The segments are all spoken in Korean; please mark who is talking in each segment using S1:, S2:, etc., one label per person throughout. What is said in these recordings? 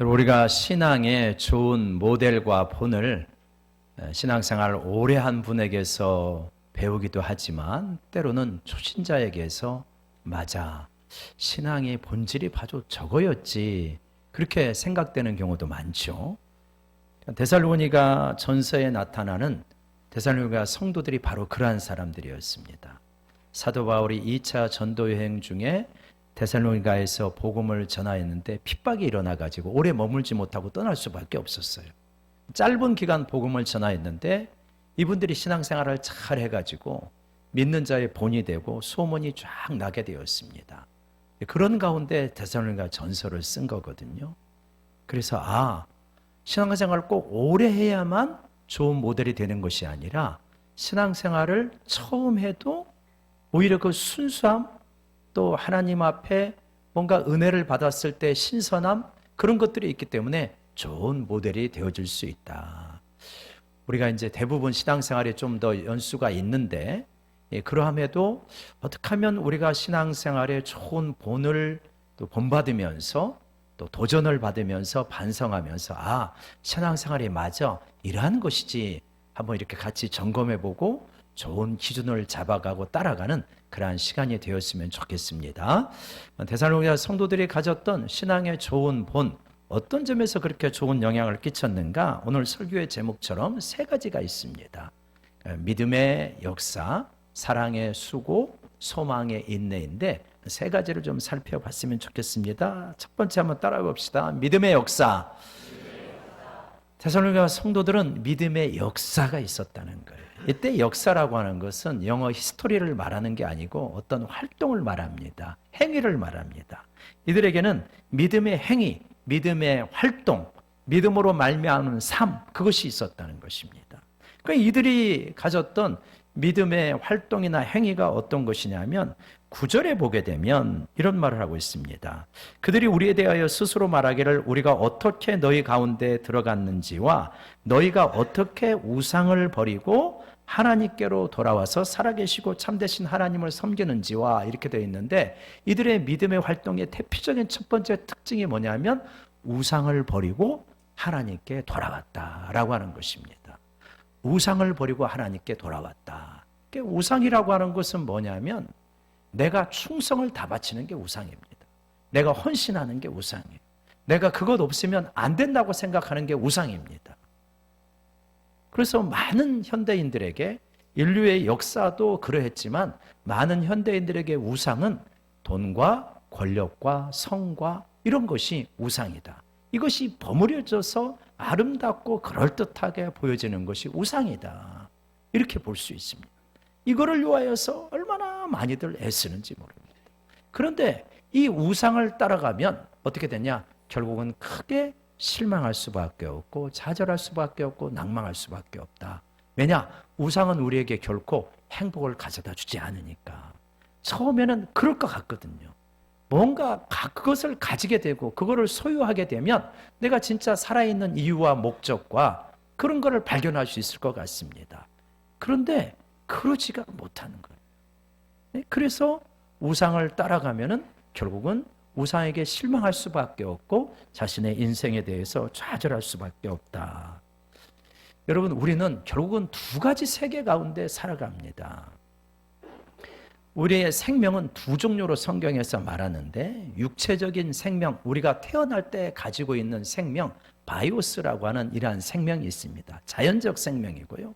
S1: 우리가 신앙의 좋은 모델과 본을 신앙생활 오래 한 분에게서 배우기도 하지만 때로는 초신자에게서 맞아, 신앙의 본질이 바로 저거였지, 그렇게 생각되는 경우도 많죠. 데살로니가 전서에 나타나는 데살로니가 성도들이 바로 그러한 사람들이었습니다. 사도 바울이 2차 전도 여행 중에 데살로니가에서 복음을 전하였는데 핍박이 일어나가지고 오래 머물지 못하고 떠날 수밖에 없었어요. 짧은 기간 복음을 전하였는데 이분들이 신앙생활을 잘 해가지고 믿는 자의 본이 되고 소문이 쫙 나게 되었습니다. 그런 가운데 데살로니가 전서를 쓴 거거든요. 그래서 신앙생활을 꼭 오래 해야만 좋은 모델이 되는 것이 아니라 신앙생활을 처음 해도 오히려 그 순수함, 또 하나님 앞에 뭔가 은혜를 받았을 때 신선함, 그런 것들이 있기 때문에 좋은 모델이 되어줄 수 있다. 우리가 이제 대부분 신앙생활에 좀 더 연수가 있는데, 그러함에도 어떻게 하면 우리가 신앙생활에 좋은 본을 또 본받으면서 또 도전을 받으면서 반성하면서 신앙생활이 맞아, 이러한 것이지, 한번 이렇게 같이 점검해보고 좋은 기준을 잡아가고 따라가는 그러한 시간이 되었으면 좋겠습니다. 데살로니가 성도들이 가졌던 신앙의 좋은 본, 어떤 점에서 그렇게 좋은 영향을 끼쳤는가? 오늘 설교의 제목처럼 세 가지가 있습니다. 믿음의 역사, 사랑의 수고, 소망의 인내인데 세 가지를 좀 살펴봤으면 좋겠습니다. 첫 번째 한번 따라해 봅시다. 믿음의 역사. 데살로니가 성도들은 믿음의 역사가 있었다는 거예요. 이때 역사라고 하는 것은 영어 히스토리를 말하는 게 아니고 어떤 활동을 말합니다. 행위를 말합니다. 이들에게는 믿음의 행위, 믿음의 활동, 믿음으로 말미암은 삶, 그것이 있었다는 것입니다. 그러니까 이들이 가졌던 믿음의 활동이나 행위가 어떤 것이냐면 9절에 보게 되면 이런 말을 하고 있습니다. 그들이 우리에 대하여 스스로 말하기를 우리가 어떻게 너희 가운데 들어갔는지와 너희가 어떻게 우상을 버리고 하나님께로 돌아와서 살아계시고 참되신 하나님을 섬기는지와 이렇게 되어 있는데, 이들의 믿음의 활동의 대표적인 첫 번째 특징이 뭐냐면 우상을 버리고 하나님께 돌아왔다라고 하는 것입니다. 우상을 버리고 하나님께 돌아왔다. 우상이라고 하는 것은 뭐냐면 내가 충성을 다 바치는 게 우상입니다. 내가 헌신하는 게 우상이에요. 내가 그것 없으면 안 된다고 생각하는 게 우상입니다. 그래서 많은 현대인들에게, 인류의 역사도 그러했지만 많은 현대인들에게 우상은 돈과 권력과 성과 이런 것이 우상이다. 이것이 버무려져서 아름답고 그럴듯하게 보여지는 것이 우상이다. 이렇게 볼 수 있습니다. 이거를 위하여서 얼마나 많이들 애쓰는지 모릅니다. 그런데 이 우상을 따라가면 어떻게 되냐? 결국은 크게 실망할 수밖에 없고 좌절할 수밖에 없고 낭망할 수밖에 없다. 왜냐? 우상은 우리에게 결코 행복을 가져다 주지 않으니까. 처음에는 그럴 것 같거든요. 뭔가 그것을 가지게 되고 그거를 소유하게 되면 내가 진짜 살아있는 이유와 목적과 그런 거를 발견할 수 있을 것 같습니다. 그런데 그러지가 못하는 거예요. 그래서 우상을 따라가면은 결국은 우상에게 실망할 수밖에 없고 자신의 인생에 대해서 좌절할 수밖에 없다. 여러분, 우리는 결국은 두 가지 세계 가운데 살아갑니다. 우리의 생명은 두 종류로 성경에서 말하는데, 육체적인 생명, 우리가 태어날 때 가지고 있는 생명, 바이오스라고 하는 이러한 생명이 있습니다. 자연적 생명이고요.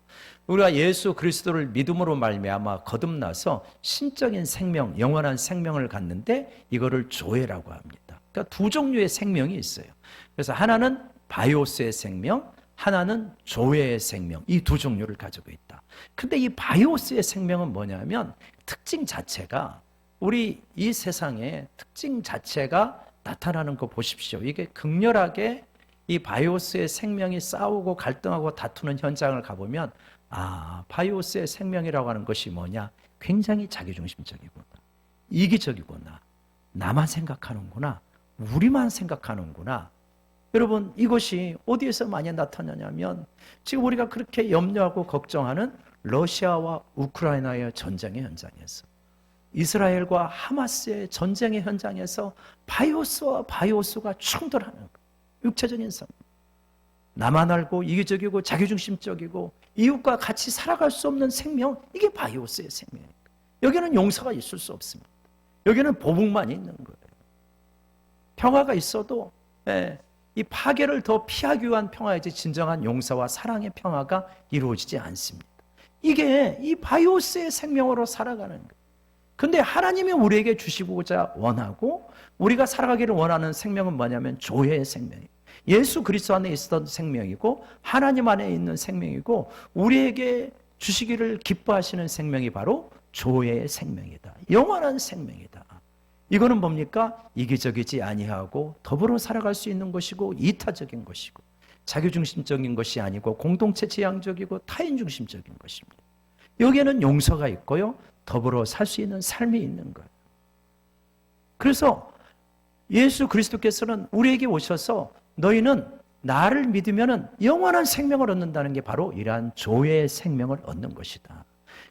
S1: 우리가 예수 그리스도를 믿음으로 말미암아 거듭나서 신적인 생명, 영원한 생명을 갖는데 이거를 조회라고 합니다. 그러니까 두 종류의 생명이 있어요. 그래서 하나는 바이오스의 생명, 하나는 조회의 생명, 이 두 종류를 가지고 있다. 근데 이 바이오스의 생명은 뭐냐면 특징 자체가, 우리 이 세상의 특징 자체가 나타나는 거 보십시오. 이게 극렬하게 이 바이오스의 생명이 싸우고 갈등하고 다투는 현장을 가보면 바이오스의 생명이라고 하는 것이 뭐냐? 굉장히 자기중심적이구나, 이기적이구나, 나만 생각하는구나, 우리만 생각하는구나. 여러분, 이것이 어디에서 많이 나타나냐면 지금 우리가 그렇게 염려하고 걱정하는 러시아와 우크라이나의 전쟁의 현장에서, 이스라엘과 하마스의 전쟁의 현장에서 바이오스와 바이오스가 충돌하는 거예요. 육체적인 삶. 나만 알고 이기적이고 자기중심적이고 이웃과 같이 살아갈 수 없는 생명, 이게 바이오스의 생명입니다. 여기는 용서가 있을 수 없습니다. 여기는 보복만 있는 거예요. 평화가 있어도 이 파괴를 더 피하기 위한 평화이지 진정한 용서와 사랑의 평화가 이루어지지 않습니다. 이게 이 바이오스의 생명으로 살아가는 거예요. 근데 하나님이 우리에게 주시고자 원하고 우리가 살아가기를 원하는 생명은 뭐냐면 조회의 생명이에요. 예수 그리스도 안에 있었던 생명이고 하나님 안에 있는 생명이고 우리에게 주시기를 기뻐하시는 생명이 바로 조회의 생명이다. 영원한 생명이다. 이거는 뭡니까? 이기적이지 아니하고 더불어 살아갈 수 있는 것이고 이타적인 것이고 자기중심적인 것이 아니고 공동체 지향적이고 타인중심적인 것입니다. 여기에는 용서가 있고요. 더불어 살 수 있는 삶이 있는 거예요. 그래서 예수 그리스도께서는 우리에게 오셔서 너희는 나를 믿으면 영원한 생명을 얻는다는 게 바로 이러한 조회의 생명을 얻는 것이다.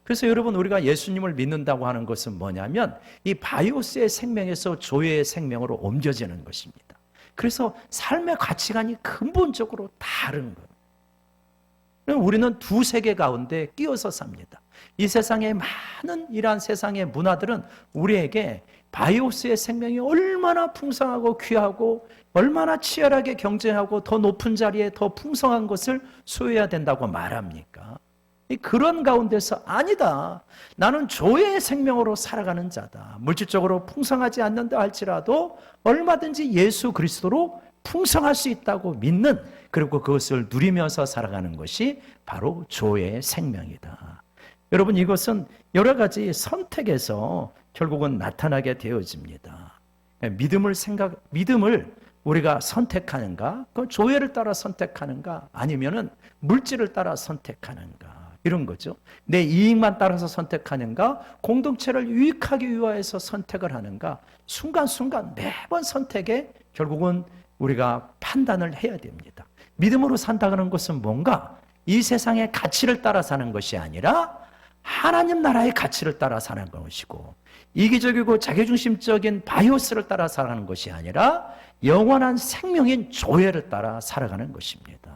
S1: 그래서 여러분 우리가 예수님을 믿는다고 하는 것은 뭐냐면 이 바이오스의 생명에서 조회의 생명으로 옮겨지는 것입니다. 그래서 삶의 가치관이 근본적으로 다른 거예요. 우리는 두 세계 가운데 끼어서 삽니다. 이 세상의 많은 이러한 세상의 문화들은 우리에게 바이오스의 생명이 얼마나 풍성하고 귀하고 얼마나 치열하게 경쟁하고 더 높은 자리에 더 풍성한 것을 소유해야 된다고 말합니까? 그런 가운데서 아니다. 나는 조회의 생명으로 살아가는 자다. 물질적으로 풍성하지 않는다 할지라도 얼마든지 예수 그리스도로 풍성할 수 있다고 믿는, 그리고 그것을 누리면서 살아가는 것이 바로 조회의 생명이다. 여러분, 이것은 여러 가지 선택에서 결국은 나타나게 되어집니다. 믿음을 우리가 선택하는가? 그 조회를 따라 선택하는가? 아니면은 물질을 따라 선택하는가? 이런 거죠. 내 이익만 따라서 선택하는가? 공동체를 유익하기 위하여서 선택을 하는가? 순간순간 매번 선택에 결국은 우리가 판단을 해야 됩니다. 믿음으로 산다는 것은 뭔가 이 세상의 가치를 따라 사는 것이 아니라 하나님 나라의 가치를 따라 사는 것이고, 이기적이고 자기중심적인 바이오스를 따라 살아가는 것이 아니라 영원한 생명인 조회를 따라 살아가는 것입니다.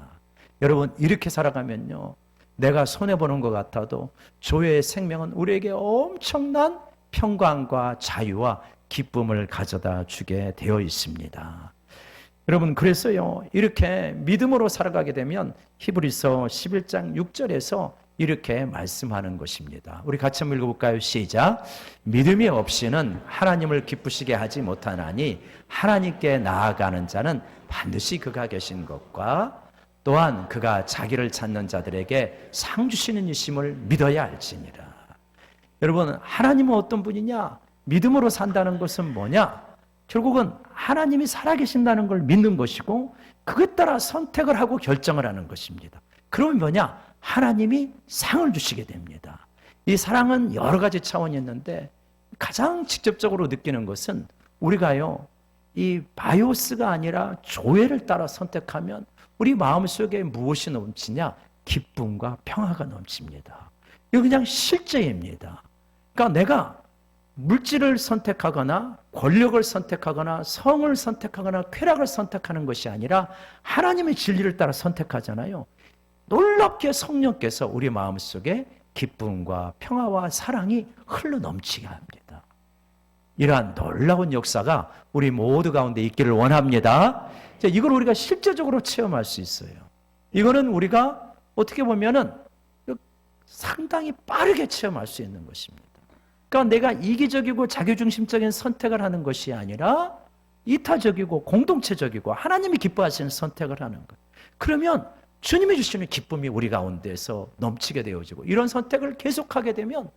S1: 여러분, 이렇게 살아가면요, 내가 손해보는 것 같아도 조회의 생명은 우리에게 엄청난 평강과 자유와 기쁨을 가져다 주게 되어 있습니다. 여러분, 그래서요, 이렇게 믿음으로 살아가게 되면 히브리서 11장 6절에서 이렇게 말씀하는 것입니다. 우리 같이 한번 읽어볼까요? 시작. 믿음이 없이는 하나님을 기쁘시게 하지 못하나니 하나님께 나아가는 자는 반드시 그가 계신 것과 또한 그가 자기를 찾는 자들에게 상 주시는 이심을 믿어야 할지니라. 여러분, 하나님은 어떤 분이냐? 믿음으로 산다는 것은 뭐냐? 결국은 하나님이 살아계신다는 걸 믿는 것이고 그에 따라 선택을 하고 결정을 하는 것입니다. 그러면 뭐냐? 하나님이 상을 주시게 됩니다. 이 사랑은 여러 가지 차원이 있는데 가장 직접적으로 느끼는 것은 우리가요, 이 바이오스가 아니라 조회를 따라 선택하면 우리 마음속에 무엇이 넘치냐? 기쁨과 평화가 넘칩니다. 이거 그냥 실제입니다. 그러니까 내가 물질을 선택하거나 권력을 선택하거나 성을 선택하거나 쾌락을 선택하는 것이 아니라 하나님의 진리를 따라 선택하잖아요. 놀랍게 성령께서 우리 마음속에 기쁨과 평화와 사랑이 흘러 넘치게 합니다. 이러한 놀라운 역사가 우리 모두 가운데 있기를 원합니다. 이걸 우리가 실제적으로 체험할 수 있어요. 이거는 우리가 어떻게 보면은 상당히 빠르게 체험할 수 있는 것입니다. 그러니까 내가 이기적이고 자기중심적인 선택을 하는 것이 아니라 이타적이고 공동체적이고 하나님이 기뻐하시는 선택을 하는 것. 그러면 주님이 주시는 기쁨이 우리 가운데서 넘치게 되어지고 이런 선택을 계속하게 되면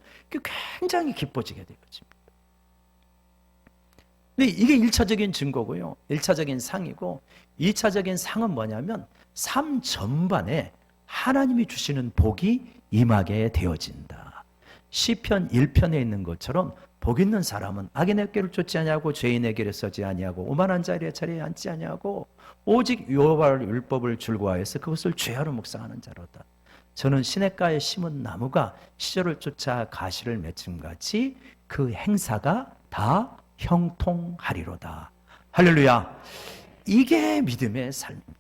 S1: 굉장히 기뻐지게 되어집니다. 근데 이게 1차적인 증거고요. 1차적인 상이고 2차적인 상은 뭐냐면 삶 전반에 하나님이 주시는 복이 임하게 되어진다. 시편 1편에 있는 것처럼 복 있는 사람은 악인의 길을 쫓지 아니하고 죄인의 길에 서지 아니하고 오만한 자리에 앉지 아니하고 오직 여호와의 율법을 즐거워해서 그것을 죄하러 묵상하는 자로다. 저는 시냇가에 심은 나무가 시절을 쫓아 가시를 맺음같이 그 행사가 다 형통하리로다. 할렐루야. 이게 믿음의 삶입니다.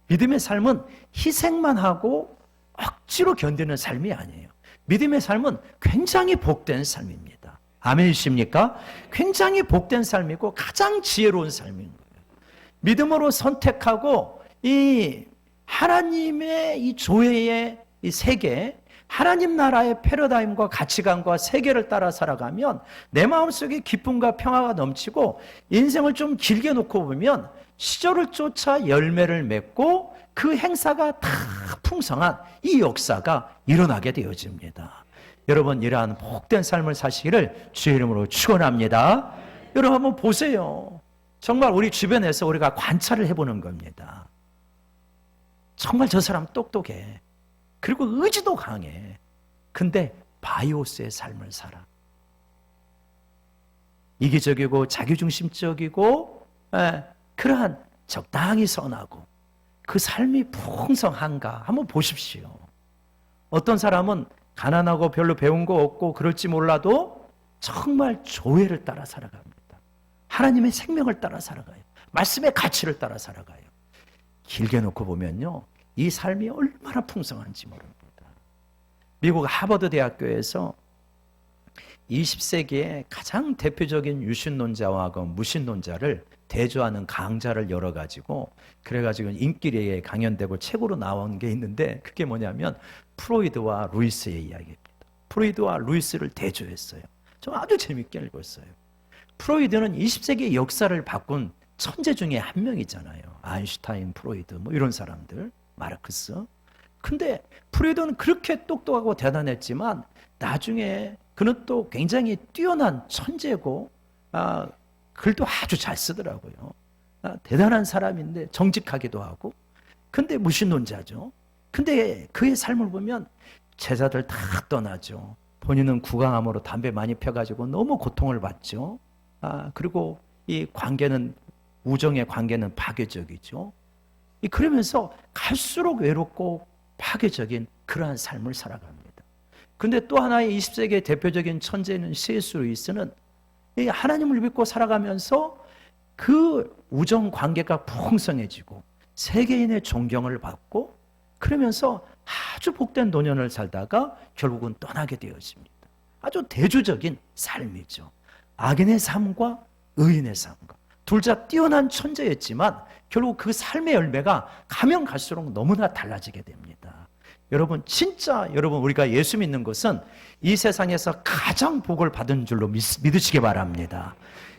S1: 믿음의 삶은 희생만 하고 억지로 견디는 삶이 아니에요. 믿음의 삶은 굉장히 복된 삶입니다. 아멘이십니까? 굉장히 복된 삶이고 가장 지혜로운 삶인 거예요. 믿음으로 선택하고 이 하나님의 이 조회의 이 세계, 하나님 나라의 패러다임과 가치관과 세계를 따라 살아가면 내 마음속에 기쁨과 평화가 넘치고 인생을 좀 길게 놓고 보면 시절을 쫓아 열매를 맺고 그 행사가 다 풍성한 이 역사가 일어나게 되어집니다. 여러분, 이러한 복된 삶을 사시기를 주의 이름으로 축원합니다. 여러분 한번 보세요. 정말 우리 주변에서 우리가 관찰을 해보는 겁니다. 정말 저 사람 똑똑해. 그리고 의지도 강해. 근데 바이오스의 삶을 살아. 이기적이고 자기중심적이고 그러한 적당히 선하고 그 삶이 풍성한가 한번 보십시오. 어떤 사람은 가난하고 별로 배운 거 없고 그럴지 몰라도 정말 조회를 따라 살아갑니다. 하나님의 생명을 따라 살아가요. 말씀의 가치를 따라 살아가요. 길게 놓고 보면요, 이 삶이 얼마나 풍성한지 모릅니다. 미국 하버드 대학교에서 20세기의 가장 대표적인 유신론자와 무신론자를 대조하는 강좌를 열어가지고 그래가지고 인기리에 강연되고 책으로 나온 게 있는데 그게 뭐냐면 프로이드와 루이스의 이야기입니다. 프로이드와 루이스를 대조했어요. 저 아주 재밌게 읽었어요. 프로이드는 20세기의 역사를 바꾼 천재 중에 한 명이잖아요. 아인슈타인, 프로이드 뭐 이런 사람들, 마르크스. 근데 프로이드는 그렇게 똑똑하고 대단했지만 나중에 그는 또 굉장히 뛰어난 천재고 글도 아주 잘 쓰더라고요. 대단한 사람인데 정직하기도 하고 근데 무신론자죠. 근데 그의 삶을 보면 제자들 다 떠나죠. 본인은 구강암으로 담배 많이 펴가지고 너무 고통을 받죠. 그리고 이 관계는 우정의 관계는 파괴적이죠. 그러면서 갈수록 외롭고 파괴적인 그러한 삶을 살아갑니다. 근데 또 하나의 20세기의 대표적인 천재는 C.S. 루이스는 하나님을 믿고 살아가면서 그 우정 관계가 풍성해지고 세계인의 존경을 받고 그러면서 아주 복된 노년을 살다가 결국은 떠나게 되어집니다. 아주 대조적인 삶이죠. 악인의 삶과 의인의 삶과 둘 다 뛰어난 천재였지만 결국 그 삶의 열매가 가면 갈수록 너무나 달라지게 됩니다. 여러분, 진짜 여러분 우리가 예수 믿는 것은 이 세상에서 가장 복을 받은 줄로 믿으시기 바랍니다.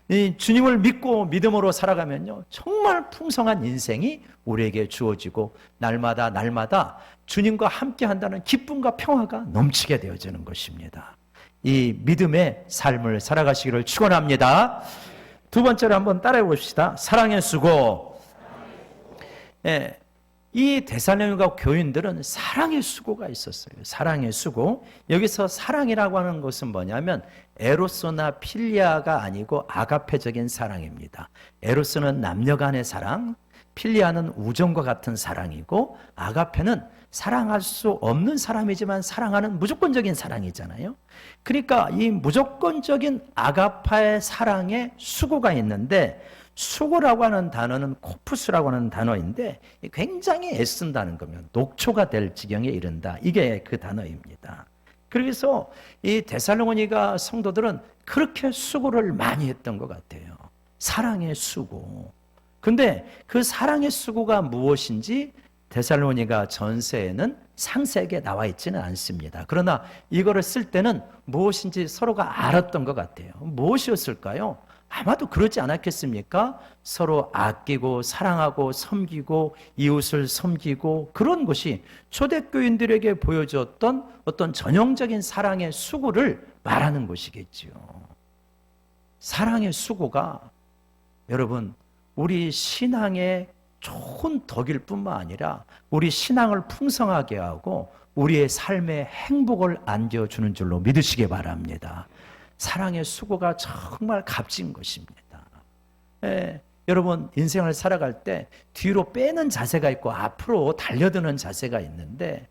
S1: 이 주님을 믿고 믿음으로 살아가면요, 정말 풍성한 인생이 우리에게 주어지고 날마다 주님과 함께 한다는 기쁨과 평화가 넘치게 되어지는 것입니다. 이 믿음의 삶을 살아가시기를 축원합니다. 두 번째로 한번 따라해 봅시다. 사랑의 수고. 이 데살로니가 교인들은 사랑의 수고가 있었어요. 사랑의 수고. 여기서 사랑이라고 하는 것은 뭐냐면 에로스나 필리아가 아니고 아가페적인 사랑입니다. 에로스는 남녀 간의 사랑, 필리아는 우정과 같은 사랑이고 아가페는 사랑할 수 없는 사람이지만 사랑하는 무조건적인 사랑이잖아요. 그러니까 이 무조건적인 아가파의 사랑에 수고가 있는데 수고라고 하는 단어는 코푸스라고 하는 단어인데 굉장히 애쓴다는 거면 녹초가 될 지경에 이른다. 이게 그 단어입니다. 그래서 이 데살로니가 성도들은 그렇게 수고를 많이 했던 것 같아요. 사랑의 수고. 근데 그 사랑의 수고가 무엇인지 데살로니가 전서에는 상세하게 나와 있지는 않습니다. 그러나 이거를 쓸 때는 무엇인지 서로가 알았던 것 같아요. 무엇이었을까요? 아마도 그러지 않았겠습니까? 서로 아끼고 사랑하고 섬기고 이웃을 섬기고 그런 것이 초대교인들에게 보여줬던 어떤 전형적인 사랑의 수고를 말하는 것이겠지요. 사랑의 수고가 여러분 우리 신앙의 좋은 덕일 뿐만 아니라 우리 신앙을 풍성하게 하고 우리의 삶의 행복을 안겨주는 줄로 믿으시기 바랍니다. 사랑의 수고가 정말 값진 것입니다. 여러분 인생을 살아갈 때 뒤로 빼는 자세가 있고 앞으로 달려드는 자세가 있는데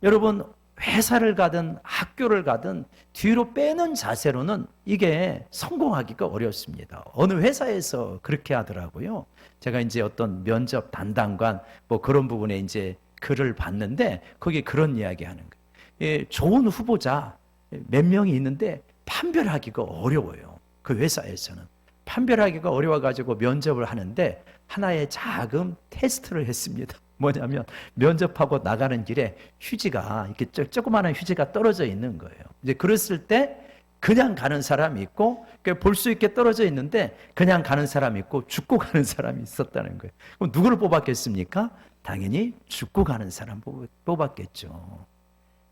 S1: 여러분 회사를 가든 학교를 가든 뒤로 빼는 자세로는 이게 성공하기가 어렵습니다. 어느 회사에서 그렇게 하더라고요. 제가 이제 어떤 면접 담당관 뭐 그런 부분에 이제 글을 봤는데 거기 그런 이야기 하는 거예요. 예, 좋은 후보자 몇 명이 있는데 판별하기가 어려워요. 그 회사에서는. 판별하기가 어려워가지고 면접을 하는데 하나의 작은 테스트를 했습니다. 뭐냐면 면접하고 나가는 길에 휴지가 이렇게 조그마한 휴지가 떨어져 있는 거예요. 이제 그랬을 때 그냥 가는 사람이 있고 볼 수 있게 떨어져 있는데 그냥 가는 사람이 있고 죽고 가는 사람이 있었다는 거예요. 그럼 누구를 뽑았겠습니까? 당연히 죽고 가는 사람 뽑았겠죠.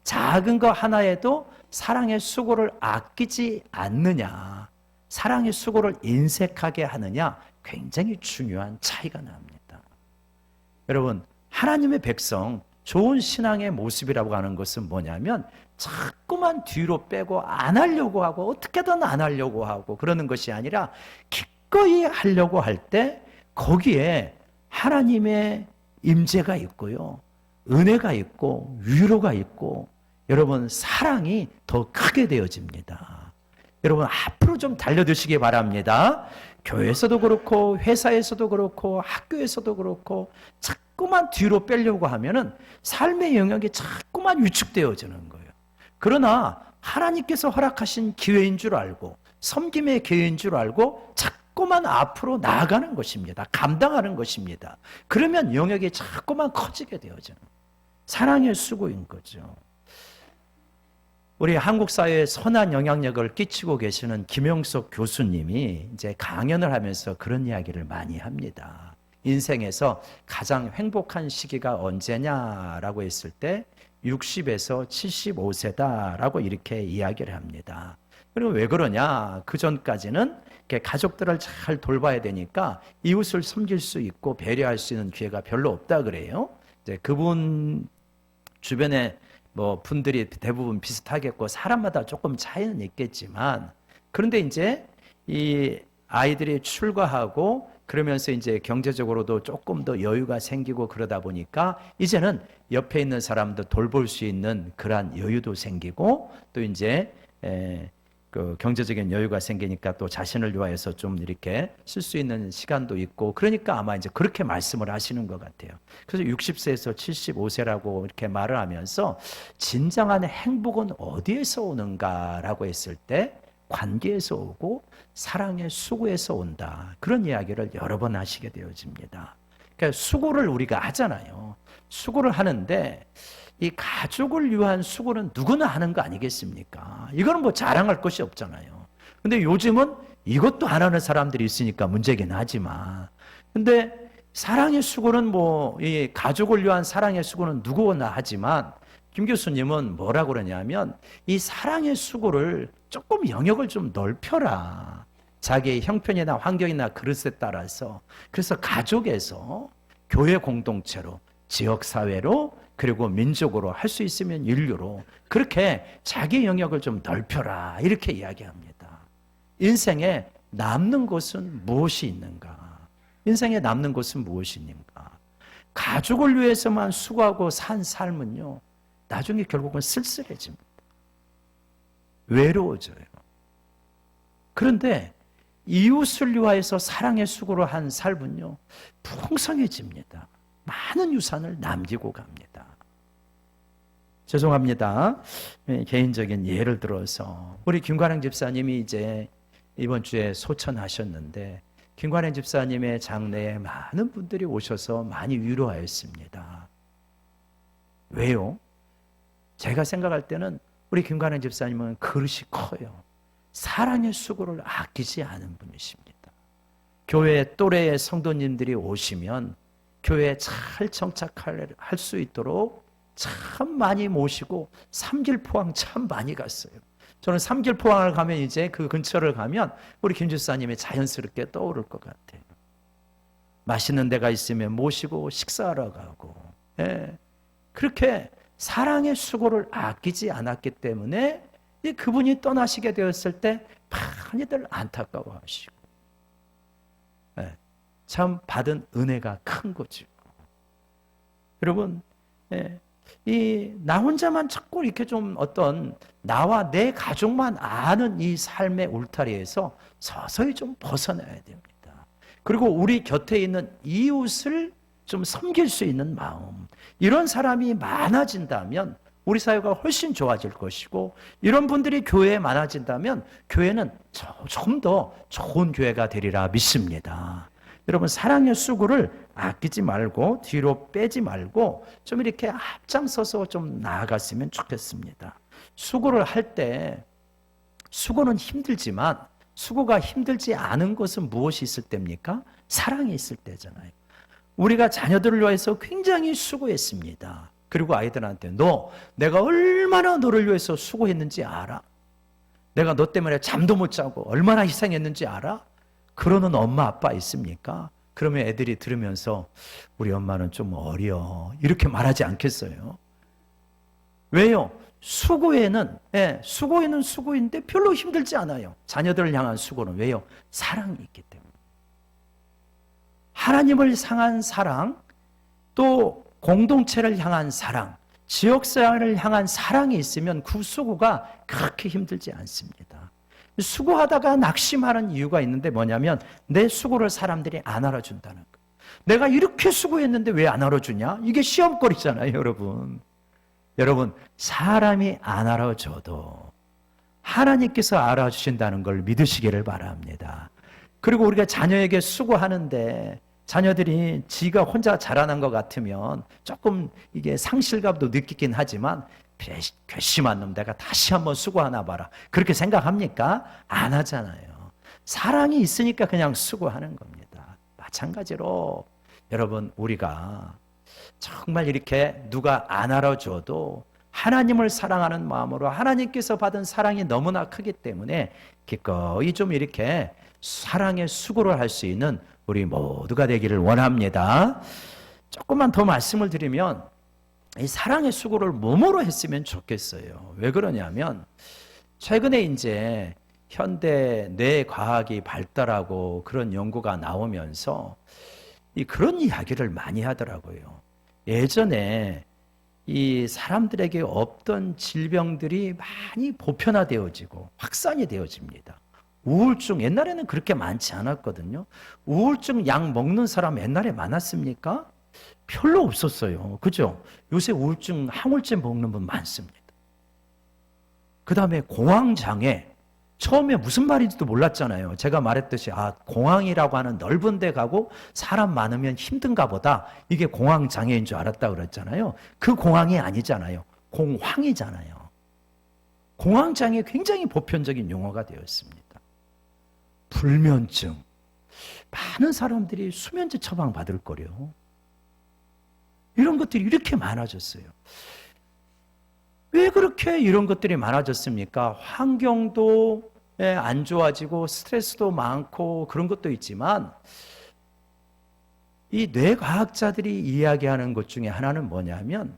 S1: 작은 거 하나에도 사랑의 수고를 아끼지 않느냐, 사랑의 수고를 인색하게 하느냐, 굉장히 중요한 차이가 납니다. 여러분, 하나님의 백성, 좋은 신앙의 모습이라고 하는 것은 뭐냐면 자꾸만 뒤로 빼고 안 하려고 하고 어떻게든 안 하려고 하고 그러는 것이 아니라 기꺼이 하려고 할 때 거기에 하나님의 임재가 있고요, 은혜가 있고 위로가 있고 여러분 사랑이 더 크게 되어집니다. 여러분 앞으로 좀 달려드시기 바랍니다. 교회에서도 그렇고 회사에서도 그렇고 학교에서도 그렇고 자꾸만 뒤로 빼려고 하면은 삶의 영역이 자꾸만 위축되어지는 거예요. 그러나 하나님께서 허락하신 기회인 줄 알고 섬김의 기회인 줄 알고 자꾸만 앞으로 나아가는 것입니다. 감당하는 것입니다. 그러면 영역이 자꾸만 커지게 되어지는 사랑의 수고인 거죠. 우리 한국 사회에 선한 영향력을 끼치고 계시는 김영석 교수님이 이제 강연을 하면서 그런 이야기를 많이 합니다. 인생에서 가장 행복한 시기가 언제냐라고 했을 때 60에서 75세다라고 이렇게 이야기를 합니다. 그리고 왜 그러냐? 그 전까지는 가족들을 잘 돌봐야 되니까 이웃을 섬길 수 있고 배려할 수 있는 기회가 별로 없다 그래요. 이제 그분 주변에 뭐 분들이 대부분 비슷하겠고 사람마다 조금 차이는 있겠지만 그런데 이제 이 아이들이 출가하고 그러면서 이제 경제적으로도 조금 더 여유가 생기고 그러다 보니까 이제는 옆에 있는 사람도 돌볼 수 있는 그러한 여유도 생기고 또 이제 그 경제적인 여유가 생기니까 또 자신을 위하여서 좀 이렇게 쓸 수 있는 시간도 있고 그러니까 아마 이제 그렇게 말씀을 하시는 것 같아요. 그래서 60세에서 75세라고 이렇게 말을 하면서 진정한 행복은 어디에서 오는가라고 했을 때 관계에서 오고 사랑의 수고에서 온다. 그런 이야기를 여러 번 하시게 되어집니다. 그러니까 수고를 우리가 하잖아요. 수고를 하는데 이 가족을 위한 수고는 누구나 하는 거 아니겠습니까? 이거는 뭐 자랑할 것이 없잖아요. 근데 요즘은 이것도 안 하는 사람들이 있으니까 문제긴 하지만 근데 사랑의 수고는 뭐 이 가족을 위한 사랑의 수고는 누구나 하지만 김 교수님은 뭐라고 그러냐면 이 사랑의 수고를 조금 영역을 좀 넓혀라. 자기의 형편이나 환경이나 그릇에 따라서 그래서 가족에서 교회 공동체로 지역사회로 그리고 민족으로 할 수 있으면 인류로 그렇게 자기 영역을 좀 넓혀라 이렇게 이야기합니다. 인생에 남는 것은 무엇이 있는가? 인생에 남는 것은 무엇이 있는가? 가족을 위해서만 수고하고 산 삶은요 나중에 결국은 쓸쓸해집니다. 외로워져요. 그런데 이웃을 위하여서 사랑의 수고를 한 삶은요 풍성해집니다. 많은 유산을 남기고 갑니다. 죄송합니다. 개인적인 예를 들어서 우리 김관영 집사님이 이제 이번 주에 소천하셨는데 김관영 집사님의 장례에 많은 분들이 오셔서 많이 위로하였습니다. 왜요? 제가 생각할 때는 우리 김관영 집사님은 그릇이 커요. 사랑의 수고를 아끼지 않은 분이십니다. 교회 또래의 성도님들이 오시면 교회에 잘 정착할 수 있도록 참 많이 모시고 삼길포항 참 많이 갔어요. 저는 삼길포항을 가면 이제 그 근처를 가면 우리 김 집사님이 자연스럽게 떠오를 것 같아요. 맛있는 데가 있으면 모시고 식사하러 가고 그렇게 사랑의 수고를 아끼지 않았기 때문에 그분이 떠나시게 되었을 때 많이들 안타까워하시고 참 받은 은혜가 큰 거죠. 여러분 나 혼자만 자꾸 이렇게 좀 어떤 나와 내 가족만 아는 이 삶의 울타리에서 서서히 좀 벗어나야 됩니다. 그리고 우리 곁에 있는 이웃을 좀 섬길 수 있는 마음, 이런 사람이 많아진다면 우리 사회가 훨씬 좋아질 것이고, 이런 분들이 교회에 많아진다면 교회는 좀 더 좋은 교회가 되리라 믿습니다. 여러분, 사랑의 수고를 아끼지 말고 뒤로 빼지 말고 좀 이렇게 앞장서서 좀 나아갔으면 좋겠습니다. 수고를 할 때, 수고는 힘들지만 수고가 힘들지 않은 것은 무엇이 있을 때입니까? 사랑이 있을 때잖아요. 우리가 자녀들을 위해서 굉장히 수고했습니다. 그리고 아이들한테 내가 얼마나 너를 위해서 수고했는지 알아? 내가 너 때문에 잠도 못 자고 얼마나 희생했는지 알아? 그러는 엄마 아빠 있습니까? 그러면 애들이 들으면서 우리 엄마는 좀 어려, 이렇게 말하지 않겠어요? 왜요? 수고에는 수고인데 별로 힘들지 않아요. 자녀들을 향한 수고는. 왜요? 사랑이 있기 때문에. 하나님을 향한 사랑, 또 공동체를 향한 사랑, 지역사회를 향한 사랑이 있으면 그 수고가 그렇게 힘들지 않습니다. 수고하다가 낙심하는 이유가 있는데 뭐냐면 내 수고를 사람들이 안 알아준다는 거예요. 내가 이렇게 수고했는데 왜 안 알아주냐? 이게 시험거리잖아요, 여러분. 여러분, 사람이 안 알아줘도 하나님께서 알아주신다는 걸 믿으시기를 바랍니다. 그리고 우리가 자녀에게 수고하는데 자녀들이 지가 혼자 자라난 것 같으면 조금 이게 상실감도 느끼긴 하지만 괘씸한 놈, 내가 다시 한번 수고하나 봐라, 그렇게 생각합니까? 안 하잖아요. 사랑이 있으니까 그냥 수고하는 겁니다. 마찬가지로 여러분, 우리가 정말 이렇게 누가 안 알아줘도 하나님을 사랑하는 마음으로 하나님께서 받은 사랑이 너무나 크기 때문에 기꺼이 좀 이렇게 사랑의 수고를 할 수 있는 우리 모두가 되기를 원합니다. 조금만 더 말씀을 드리면, 이 사랑의 수고를 뭐뭐로 했으면 좋겠어요. 왜 그러냐면 최근에 이제 현대 뇌과학이 발달하고 그런 연구가 나오면서 그런 이야기를 많이 하더라고요. 예전에 이 사람들에게 없던 질병들이 많이 보편화되어지고 확산이 되어집니다. 우울증, 옛날에는 그렇게 많지 않았거든요. 우울증 약 먹는 사람 옛날에 많았습니까? 별로 없었어요. 그죠? 요새 우울증, 항우울제 먹는 분 많습니다. 그 다음에 공황장애. 처음에 무슨 말인지도 몰랐잖아요. 제가 말했듯이 공황이라고 하는 넓은 데 가고 사람 많으면 힘든가 보다, 이게 공황장애인 줄 알았다 그랬잖아요. 그 공황이 아니잖아요. 공황이잖아요. 공황장애 굉장히 보편적인 용어가 되었습니다. 불면증. 많은 사람들이 수면제 처방 받을 거래요. 이런 것들이 이렇게 많아졌어요. 왜 그렇게 이런 것들이 많아졌습니까? 환경도 안 좋아지고 스트레스도 많고 그런 것도 있지만, 이 뇌과학자들이 이야기하는 것 중에 하나는 뭐냐면,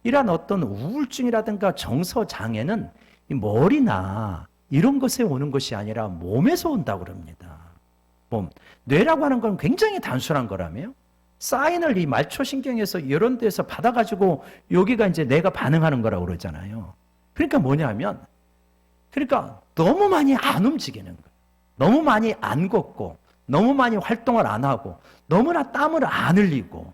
S1: 이러한 어떤 우울증이라든가 정서장애는 이 머리나 이런 것에 오는 것이 아니라 몸에서 온다고 그럽니다. 몸. 뇌라고 하는 건 굉장히 단순한 거라며요. 사인을 이 말초신경에서 이런 데서 받아가지고 여기가 이제 뇌가 반응하는 거라고 그러잖아요. 그러니까 뭐냐면, 그러니까 너무 많이 안 움직이는 거예요. 너무 많이 안 걷고, 너무 많이 활동을 안 하고, 너무나 땀을 안 흘리고,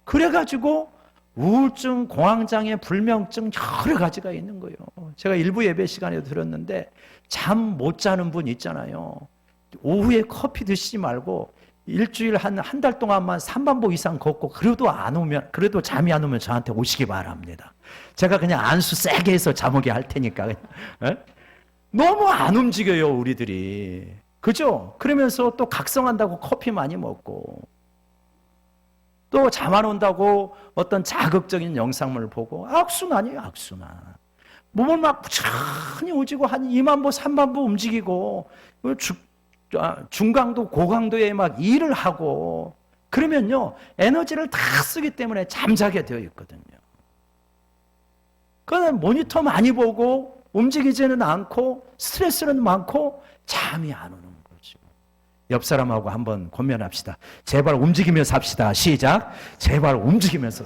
S1: 그래가지고 우울증, 공황장애, 불면증 여러 가지가 있는 거예요. 제가 일부 예배 시간에도 들었는데, 잠 못 자는 분 있잖아요. 오후에 커피 드시지 말고 일주일 한 달 동안만 3반복 이상 걷고, 그래도 잠이 안 오면 저한테 오시기 바랍니다. 제가 그냥 안수 세게 해서 잠 오게 할 테니까. 너무 안 움직여요, 우리들이. 그죠? 그러면서 또 각성한다고 커피 많이 먹고, 또 잠 안 온다고 어떤 자극적인 영상물 보고, 악순환이에요, 악순환. 몸을 막 부지런히 오지고 한 2만보, 3만보 움직이고, 중강도, 고강도에 막 일을 하고, 그러면요, 에너지를 다 쓰기 때문에 잠자게 되어 있거든요. 그러면 모니터 많이 보고, 움직이지는 않고, 스트레스는 많고, 잠이 안 오는 거죠. 옆 사람하고 한번 권면합시다. 제발 움직이면서 합시다. 시작. 제발 움직이면서.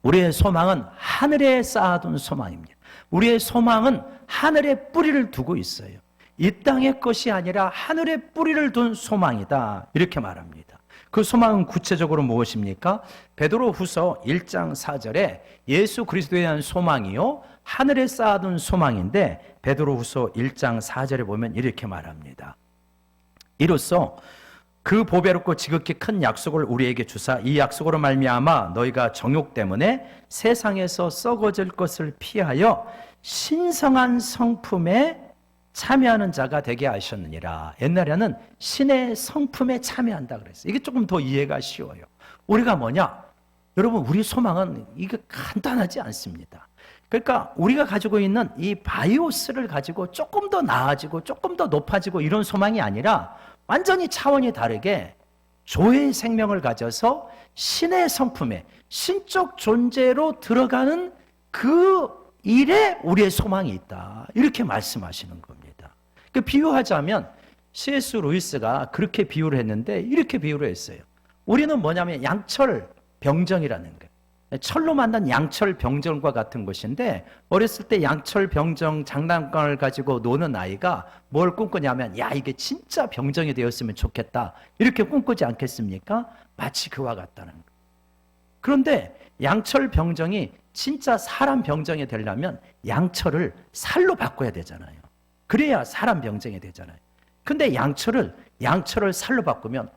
S1: 우리의 소망은 하늘에 쌓아둔 소망입니다. 우리의 소망은 하늘에 뿌리를 두고 있어요. 이 땅의 것이 아니라 하늘에 뿌리를 둔 소망이다. 이렇게 말합니다. 그 소망은 구체적으로 무엇입니까? 베드로후서 1장 4절에 예수 그리스도에 대한 소망이요 하늘에 쌓아둔 소망인데 베드로후서 1장 4절에 보면 이렇게 말합니다. 이로써 그 보배롭고 지극히 큰 약속을 우리에게 주사 이 약속으로 말미암아 너희가 정욕 때문에 세상에서 썩어질 것을 피하여 신성한 성품에 참여하는 자가 되게 하셨느니라. 옛날에는 신의 성품에 참여한다 그랬어요. 이게 조금 더 이해가 쉬워요. 우리가 뭐냐? 여러분, 우리 소망은 이게 간단하지 않습니다. 그러니까 우리가 가지고 있는 이 바이오스를 가지고 조금 더 나아지고 조금 더 높아지고 이런 소망이 아니라 완전히 차원이 다르게 조의 생명을 가져서 신의 성품에 신적 존재로 들어가는 그 일에 우리의 소망이 있다. 이렇게 말씀하시는 겁니다. 그 비유하자면 C.S. 루이스가 그렇게 비유를 했는데 이렇게 비유를 했어요. 우리는 뭐냐면 양철 병정이라는 거예요. 철로 만든 양철 병정과 같은 것인데 어렸을 때 양철 병정 장난감을 가지고 노는 아이가 뭘 꿈꾸냐면 야 이게 진짜 병정이 되었으면 좋겠다 이렇게 꿈꾸지 않겠습니까? 마치 그와 같다는 거예요. 그런데 양철 병정이 진짜 사람 병정이 되려면 양철을 살로 바꿔야 되잖아요. 그래야 사람 병정이 되잖아요. 근데 양철을 살로 바꾸면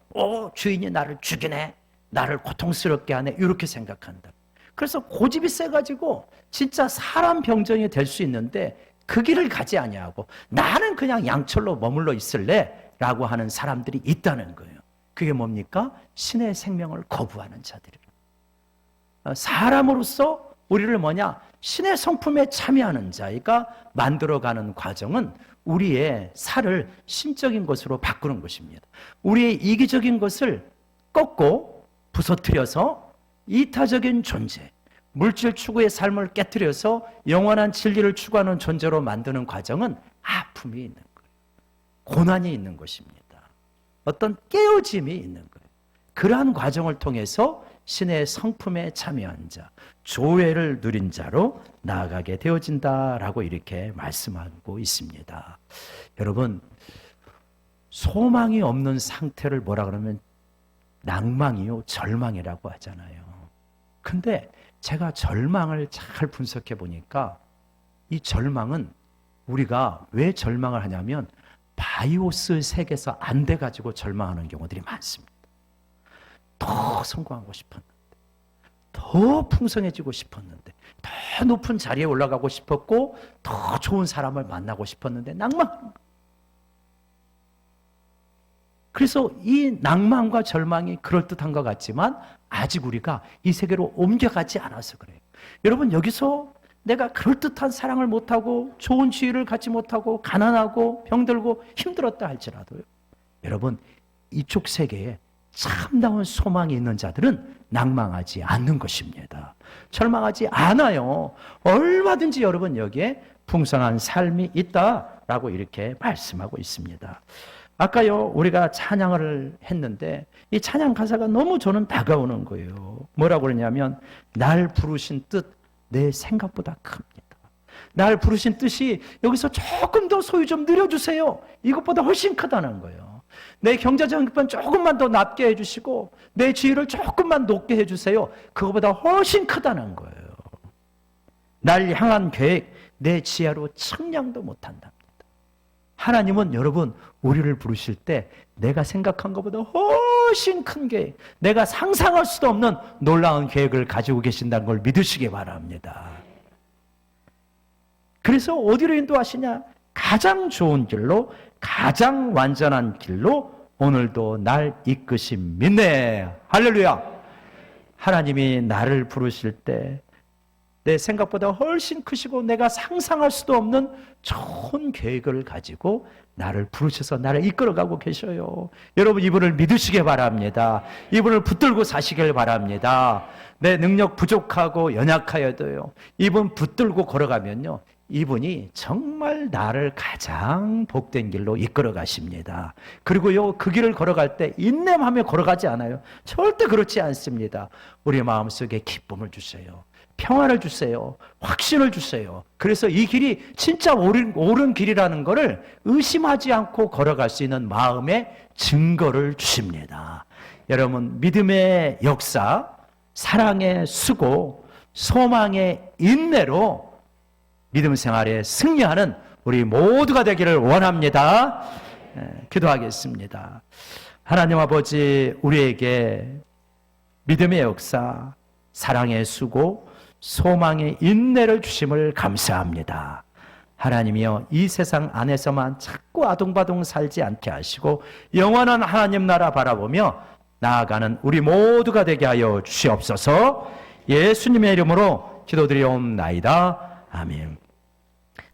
S1: 주인이 나를 죽이네, 나를 고통스럽게 하네 이렇게 생각한다. 그래서 고집이 세가지고 진짜 사람 병정이 될 수 있는데 그 길을 가지 아니하고 나는 그냥 양철로 머물러 있을래 라고 하는 사람들이 있다는 거예요. 그게 뭡니까? 신의 생명을 거부하는 자들이에요. 사람으로서 우리를 뭐냐? 신의 성품에 참여하는 자가 만들어가는 과정은 우리의 살을 신적인 것으로 바꾸는 것입니다. 우리의 이기적인 것을 꺾고 부서뜨려서 이타적인 존재, 물질 추구의 삶을 깨뜨려서 영원한 진리를 추구하는 존재로 만드는 과정은 아픔이 있는 거예요. 고난이 있는 것입니다. 어떤 깨어짐이 있는 거예요. 그러한 과정을 통해서 신의 성품에 참여한 자, 조회를 누린 자로 나아가게 되어진다라고 이렇게 말씀하고 있습니다. 여러분, 소망이 없는 상태를 뭐라 그러면 낭망이요, 절망이라고 하잖아요. 근데 제가 절망을 잘 분석해 보니까 이 절망은 우리가 왜 절망을 하냐면 바이오스 세계에서 안 돼가지고 절망하는 경우들이 많습니다. 더 성공하고 싶었는데, 더 풍성해지고 싶었는데, 더 높은 자리에 올라가고 싶었고, 더 좋은 사람을 만나고 싶었는데 낭망. 그래서 이 낭만과 절망이 그럴듯한 것 같지만 아직 우리가 이 세계로 옮겨가지 않아서 그래요. 여러분, 여기서 내가 그럴듯한 사랑을 못하고 좋은 지위를 갖지 못하고 가난하고 병들고 힘들었다 할지라도요, 여러분, 이쪽 세계에 참다운 소망이 있는 자들은 낭망하지 않는 것입니다. 절망하지 않아요. 얼마든지 여러분 여기에 풍성한 삶이 있다라고 이렇게 말씀하고 있습니다. 아까요 우리가 찬양을 했는데 이 찬양 가사가 너무 저는 다가오는 거예요. 뭐라고 그러냐면 날 부르신 뜻 내 생각보다 큽니다. 날 부르신 뜻이 여기서 조금 더 소유 좀 늘려주세요. 이것보다 훨씬 크다는 거예요. 내 경제적 형편 조금만 더 낮게 해주시고 내 지위를 조금만 높게 해주세요. 그것보다 훨씬 크다는 거예요. 날 향한 계획 내 지혜로 측량도 못한답니다. 하나님은 여러분 우리를 부르실 때 내가 생각한 것보다 훨씬 큰 계획, 내가 상상할 수도 없는 놀라운 계획을 가지고 계신다는 걸 믿으시기 바랍니다. 그래서 어디로 인도하시냐? 가장 좋은 길로, 가장 완전한 길로 오늘도 날 이끄심 믿네. 할렐루야. 하나님이 나를 부르실 때 내 생각보다 훨씬 크시고 내가 상상할 수도 없는 좋은 계획을 가지고 나를 부르셔서 나를 이끌어가고 계셔요. 여러분 이분을 믿으시기 바랍니다. 이분을 붙들고 사시길 바랍니다. 내 능력 부족하고 연약하여도요, 이분 붙들고 걸어가면요 이분이 정말 나를 가장 복된 길로 이끌어 가십니다. 그리고요, 그 길을 걸어갈 때 인내하며 걸어가지 않아요. 절대 그렇지 않습니다. 우리 마음속에 기쁨을 주세요. 평안을 주세요. 확신을 주세요. 그래서 이 길이 진짜 옳은 길이라는 것을 의심하지 않고 걸어갈 수 있는 마음의 증거를 주십니다. 여러분, 믿음의 역사, 사랑의 수고, 소망의 인내로 믿음 생활에 승리하는 우리 모두가 되기를 원합니다. 기도하겠습니다. 하나님 아버지, 우리에게 믿음의 역사, 사랑의 수고, 소망의 인내를 주심을 감사합니다. 하나님이여, 이 세상 안에서만 자꾸 아둥바둥 살지 않게 하시고 영원한 하나님 나라 바라보며 나아가는 우리 모두가 되게 하여 주시옵소서. 예수님의 이름으로 기도드리옵나이다. 아멘.